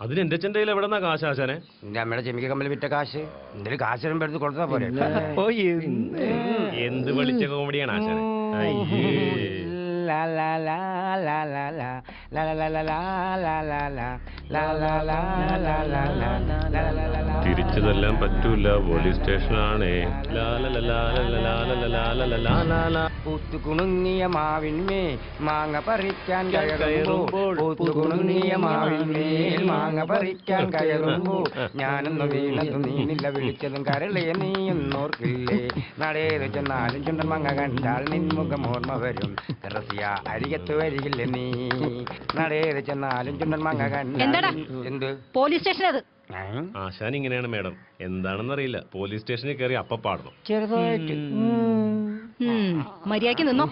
അതിന് എന്റെ അച്ഛൻ്റെ കയ്യിൽ എവിടെ നിന്നാ കാശ് ആശാനെ? എന്റെ അമ്മയുടെ ചെമിക്ക കമ്മൽ വിറ്റ കാശ് എന്തെങ്കിലും കാശ് വരുമ്പോ എടുത്ത് കൊടുത്താ പോരെ. എന്ത് വിളിച്ച കോമഡിയാണ് ആശാനെ. തിരിച്ചതെല്ലാം പറ്റൂല, പോലീസ് സ്റ്റേഷനാണേ. പൂത്തുകുണുങ്ങിയ മാവിന്മേ മാങ്ങ പറിക്കാൻ കയറുമ്പോൾ, പൂത്തുകുണുങ്ങിയ മാവിന്മേൽ മാങ്ങ പറിക്കാൻ കയറുമ്പോൾ ഞാനൊന്ന് വീണതും നീനില്ല വിളിച്ചതും കരളെ നീയൊന്നോർക്കില്ലേ. നടേത് ചെന്നാലും ചുണ്ടൻ മാങ്ങ കണ്ടാൽ നിൻമുഖം ഓർമ്മ വരും. റസിയ അരികത്ത് വരികില്ല നീ. നടേത് ചെന്നാലും ചുണ്ടൻ മാങ്ങ കണ്ടാൽ. എന്ത് പോലീസ് സ്റ്റേഷൻ? അത് ആശാൻ ഇങ്ങനെയാണ് മേഡം, എന്താണെന്നറിയില്ല. പോലീസ് സ്റ്റേഷനിൽ കയറി അപ്പ പാടണം. ചെറുതായിട്ട് മര്യാദയ്ക്ക് നിന്നോ.